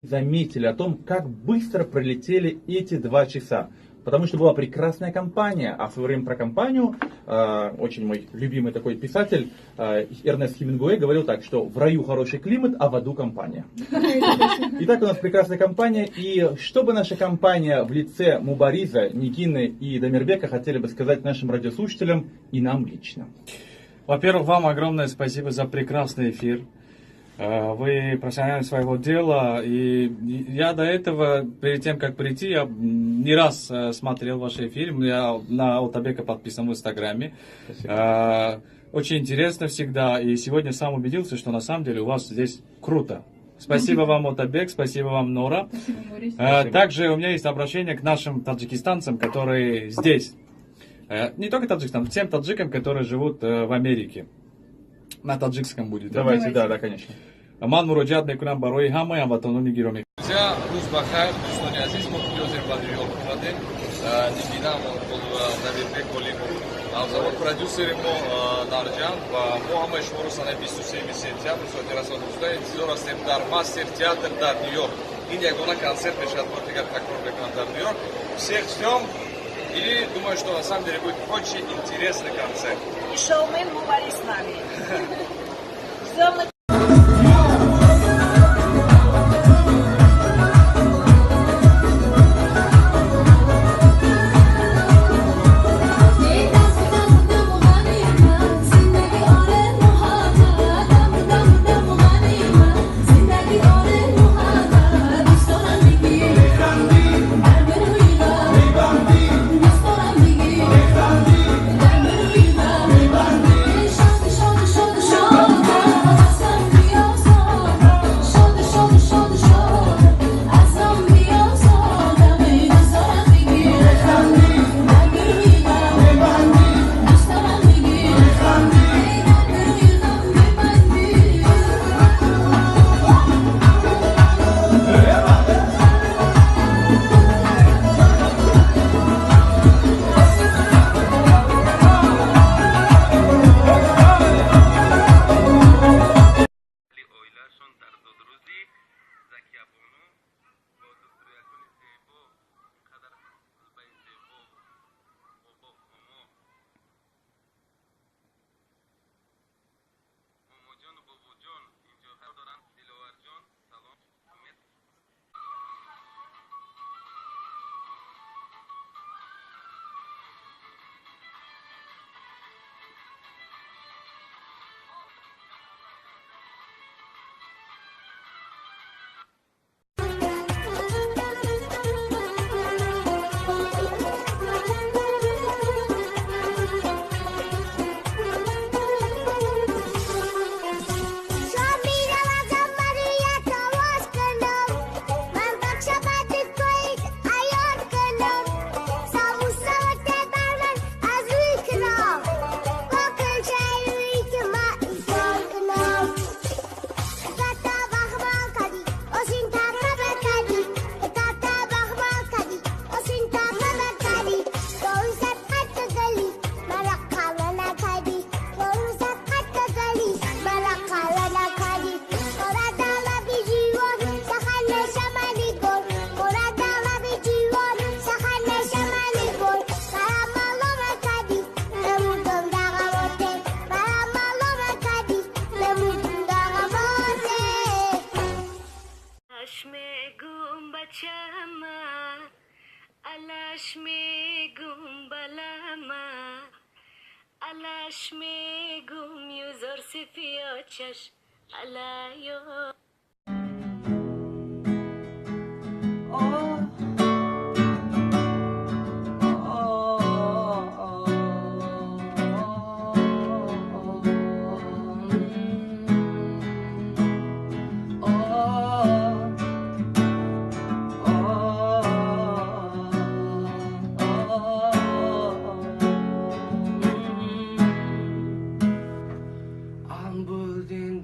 заметили о том, как быстро пролетели эти 2 часа. Потому что была прекрасная компания. А в свое время про компанию, очень мой любимый такой писатель, Эрнест Хемингуэй, говорил так, что в раю хороший климат, а в аду компания. Итак, у нас прекрасная компания. И что бы наша компания в лице Мубариза, Нигины и Дамирбека хотели бы сказать нашим радиослушателям и нам лично? Во-первых, вам огромное спасибо за прекрасный эфир. Вы профессионалы своего дела, и я до этого, перед тем, как прийти, я не раз смотрел ваш эфир, я на Алтабека подписан в Инстаграме. Очень интересно всегда, и сегодня сам убедился, что на самом деле у вас здесь круто. Спасибо вам, Алтабек, спасибо вам, Нора. Также у меня есть обращение к нашим таджикистанцам, которые здесь. Не только таджикистан, всем таджикам, которые живут в Америке. На таджикском будет. Давайте, да, конечно. Ман муроджат мекунам барои ҳамаи ҳамватонони гиромӣ. Рӯз бахайр, дӯстони азиз, мо пиёзер ба Нью-Йорк омадем. Нигина, Амонкулова, Давидбек Олимов, ҳамзавод продюсери мо Нарҷан ва мо ҳамаи шуморо санаи 23 сентябр соати 19 интизор ҳастем дар Мастер театр дар Нью-Йорк. Ин ягона концерт мешавад, бор дигар такрор мекунам дар Нью-Йорк. Всех ждем и думаю, что на самом деле будет очень интересный концерт. И шоумен Мубарис с нами. Ждем.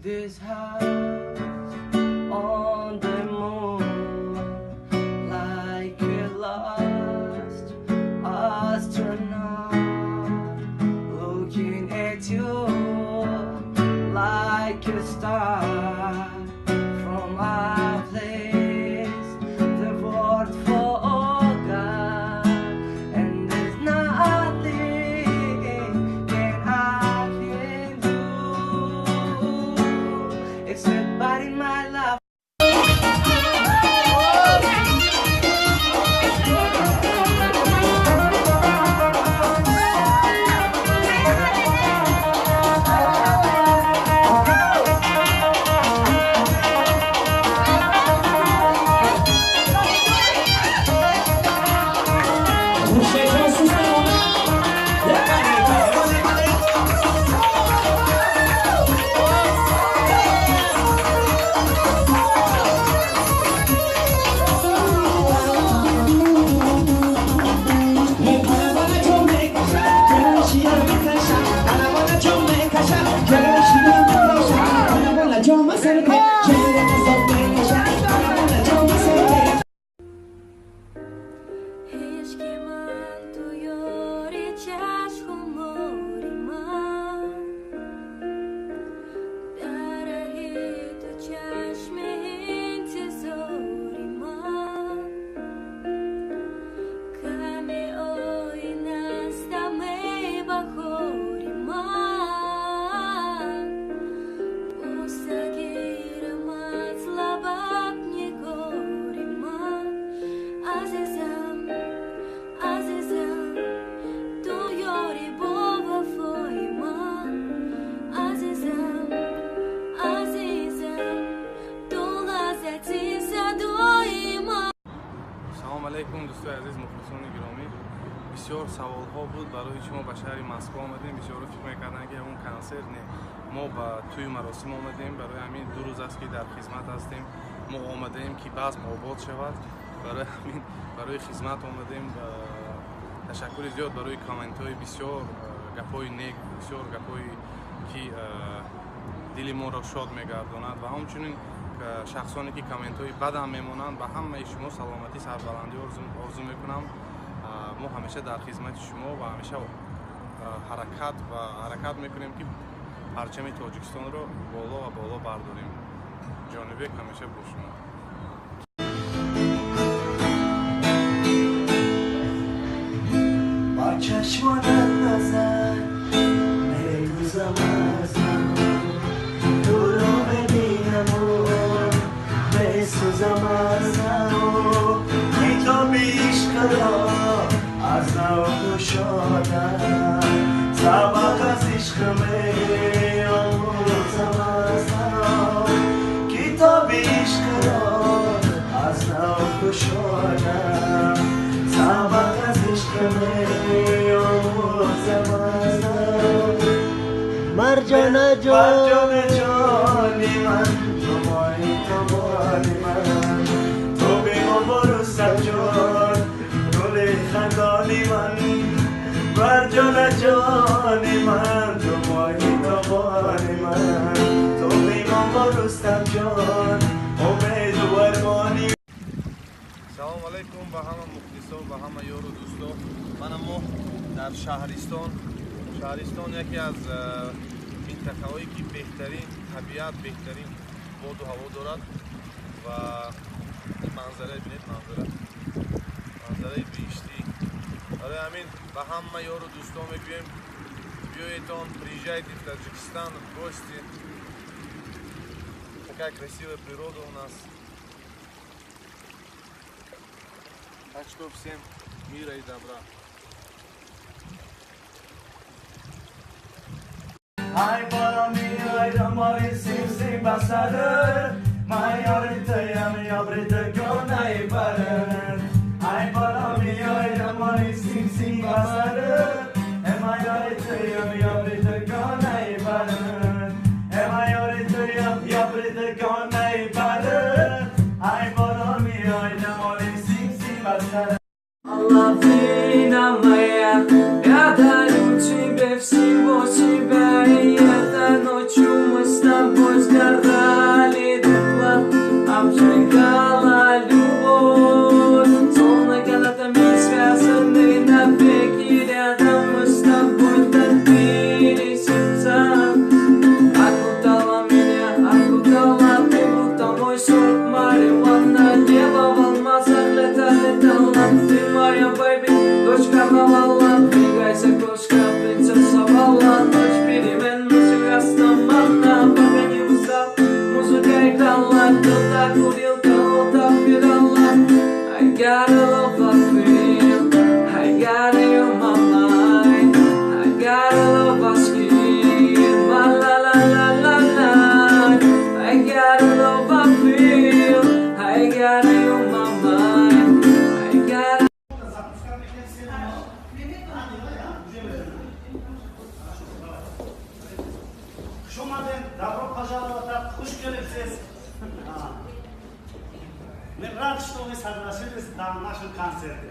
This house علیکم دوستان عزیز مخلصان گرامی. بسیار سوال ها بود برای شما به شهر مسکو آمدیم. بسیار فکر می‌کردن که اون کنسرت نه، ما با توی مراسم آمدیم. برای همین 2 روز است که در خدمت هستیم. ما آمدیم که بزم آباد شود. برای همین برای خدمت آمدیم. تشکر زیاد برای کامنت های بسیار گپای نیک، بسیار گپای که دل ما را شاد می‌گرداند و همچنین شخصانی که کامنت های بد هم میمونند. به همه شما سلامتی سربلندی آرزو میکنم. ما همیشه در خدمت شما و همیشه حرکت میکنیم که پرچم تاجیکستان رو بالا و بالا برداریم. جانبک همیشه با شما. با چشمانت نظر میگوزم از من، تو رو ببینم و بسوزم از نو، کتاب عشق را از نو گشادم، سبق از عشق می آموزم از نو، کتاب عشق را از نو گشادم، سبق از عشق می آموزم از نو. مرجان جانی من، تو مایی تو مانی من، تو بیمون برو سب جان، گل خندانی من. مرجان جانی من، تو مایی تو مانی من، تو بیمون برو سب جان، امید و ارمانی. سلام علیکم به همه مخلصا و همه یار و دوستا. من ما در شهرستان یکی از منطقه‌هایی که بهترین طبیعت، بهترین باد و هوا دارد و این منظره بینید، منظره بهشتی. برای همین به همه یار و دوستا میگویم بیایید приезжайте в Таджикистан, в гости. Такая красивая природа у нас. Так что всем мира и добра. Ay balami ay ramari simsim basadır, mayaritayam yabrita gonay barar. Ay balami ay ramari simsim basadır, mayaritayam yabrita gonay barar. Mayaritayam yabrita gonay barar. Ay balami ay ramari simsim basadır. Allah vina moja, ja дарю тебе всего себя, и этой ночью мы с тобой сгорали дотла, обжигала любовь, словно когда-то мы связаны навеки, рядом мы с тобой топили сердца. Окутала меня, окутала ты, будто мой сорт марихуана, небо в алмазах летала, ты моя бэйби, дочка Навалла, двигайся, кошка, принцесса Валла, ночь перемен, музыка стаманна, пока не устал, музыка играла, кто-то курил, кого-то пирала. I got a love I feel, I got you on my mind, I got a love I scream, la la la la la la. I got a love I feel, I got you on my mind, I got. Добро пожаловать, хуш келипсиз. Мы рады, что вы согласились на нашем концерте.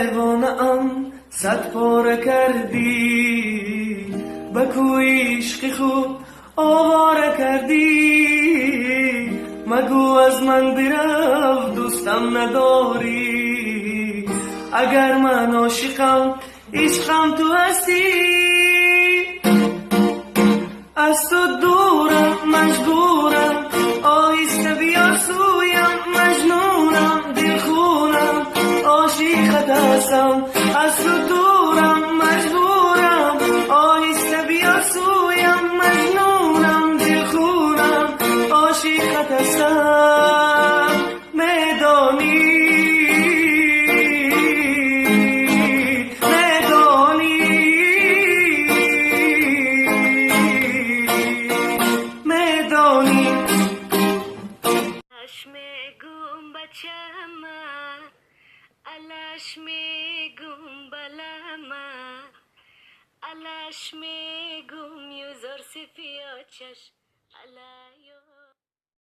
پروانه ام صد پاره کردی به کوی عشق خود آواره کردی مگو از من برو دوستم نداری اگر من عاشقم عشقم تو هستی از تو دورم مجبورم آهسته بیا سویم مجنونم دلخونم عاشقت هستم از تو دورم مجبورم آهسته بیا سویم مجنونم دلخونم عاشقت هستم میدانی Alash me gum yuzor se fiachas alay